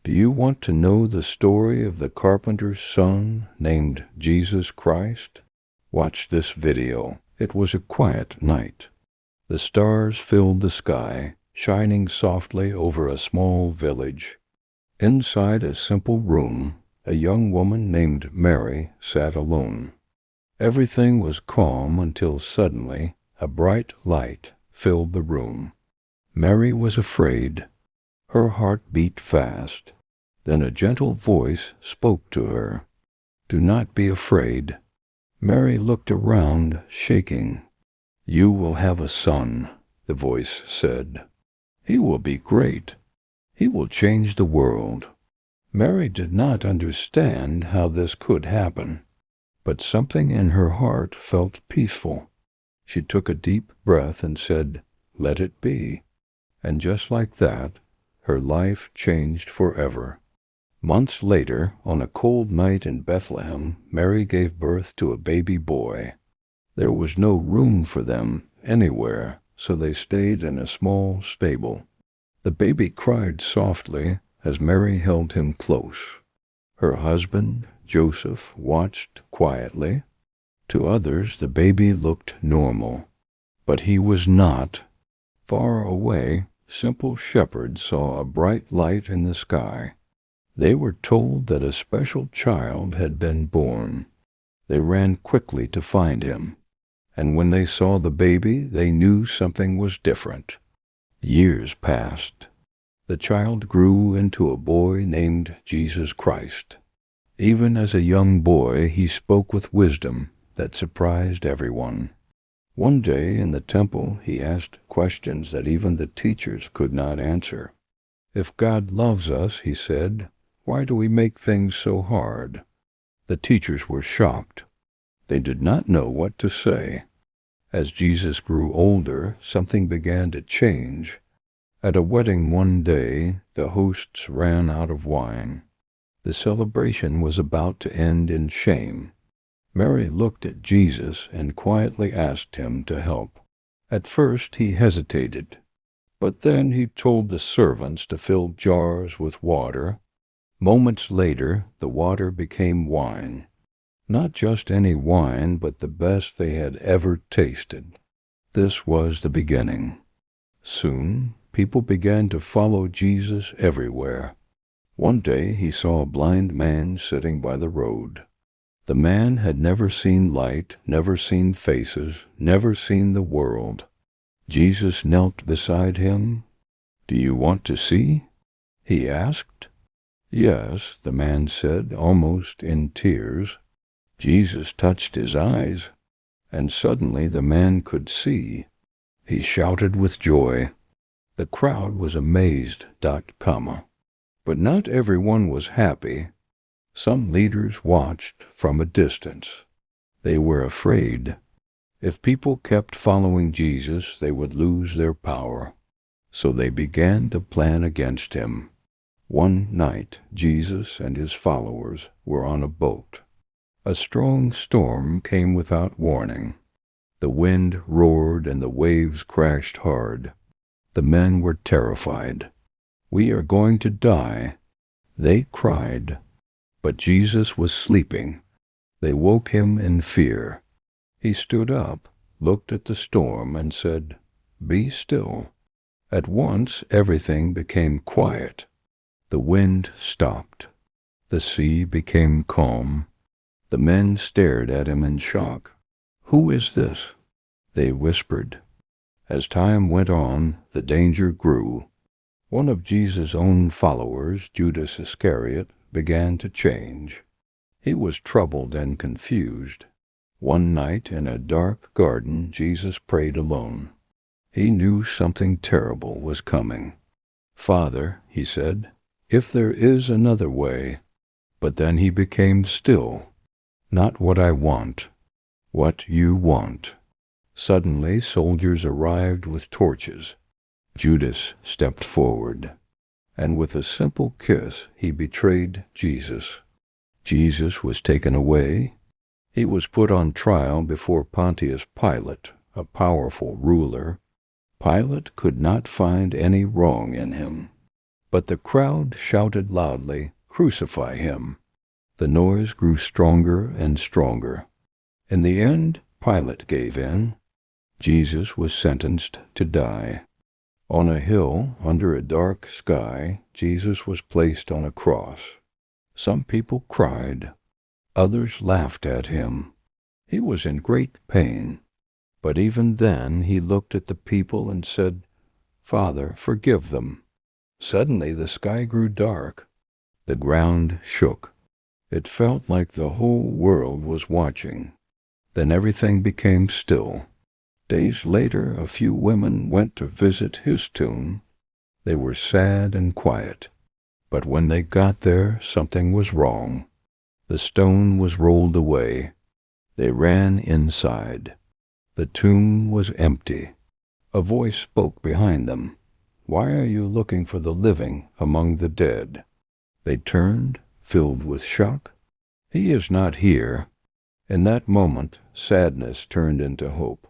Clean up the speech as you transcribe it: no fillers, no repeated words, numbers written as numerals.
Do you want to know the story of the carpenter's son named Jesus Christ? Watch this video. It was a quiet night. The stars filled the sky, shining softly over a small village. Inside a simple room, a young woman named Mary sat alone. Everything was calm until suddenly a bright light filled the room. Mary was afraid. Her heart beat fast. Then a gentle voice spoke to her. "Do not be afraid." Mary looked around, shaking. "You will have a son," the voice said. "He will be great. He will change the world." Mary did not understand how this could happen, but something in her heart felt peaceful. She took a deep breath and said, "Let it be." And just like that, her life changed forever. Months later, on a cold night in Bethlehem, Mary gave birth to a baby boy. There was no room for them anywhere, so they stayed in a small stable. The baby cried softly as Mary held him close. Her husband, Joseph, watched quietly. To others, the baby looked normal, but he was not. Far away, simple shepherds saw a bright light in the sky. They were told that a special child had been born. They ran quickly to find him, and when they saw the baby, they knew something was different. Years passed. The child grew into a boy named Jesus Christ. Even as a young boy, he spoke with wisdom that surprised everyone. One day in the temple, he asked questions that even the teachers could not answer. "If God loves us," he said, "why do we make things so hard?" The teachers were shocked. They did not know what to say. As Jesus grew older, something began to change. At a wedding one day, the hosts ran out of wine. The celebration was about to end in shame. Mary looked at Jesus and quietly asked him to help. At first he hesitated, but then he told the servants to fill jars with water. Moments later, the water became wine. Not just any wine, but the best they had ever tasted. This was the beginning. Soon, people began to follow Jesus everywhere. One day he saw a blind man sitting by the road. The man had never seen light, never seen faces, never seen the world. Jesus knelt beside him. "Do you want to see?" he asked. "Yes," the man said, almost in tears. Jesus touched his eyes, and suddenly the man could see. He shouted with joy. The crowd was amazed. But not everyone was happy. Some leaders watched from a distance. They were afraid. If people kept following Jesus, they would lose their power. So they began to plan against him. One night, Jesus and his followers were on a boat. A strong storm came without warning. The wind roared and the waves crashed hard. The men were terrified. "We are going to die," they cried. But Jesus was sleeping. They woke him in fear. He stood up, looked at the storm, and said, "Be still." At once everything became quiet. The wind stopped. The sea became calm. The men stared at him in shock. "Who is this?" they whispered. As time went on, the danger grew. One of Jesus' own followers, Judas Iscariot, began to change. He was troubled and confused. One night in a dark garden, Jesus prayed alone. He knew something terrible was coming. "Father," he said, "if there is another way." But then he became still. "Not what I want, what you want." Suddenly soldiers arrived with torches. Judas stepped forward, and with a simple kiss he betrayed Jesus. Jesus was taken away. He was put on trial before Pontius Pilate, a powerful ruler. Pilate could not find any wrong in him. But the crowd shouted loudly, "Crucify him!" The noise grew stronger and stronger. In the end, Pilate gave in. Jesus was sentenced to die. On a hill under a dark sky, Jesus was placed on a cross. Some people cried. Others laughed at him. He was in great pain. But even then he looked at the people and said, "Father, forgive them." Suddenly the sky grew dark. The ground shook. It felt like the whole world was watching. Then everything became still. Days later, a few women went to visit his tomb. They were sad and quiet. But when they got there, something was wrong. The stone was rolled away. They ran inside. The tomb was empty. A voice spoke behind them. "Why are you looking for the living among the dead?" They turned, filled with shock. "He is not here." In that moment, sadness turned into hope.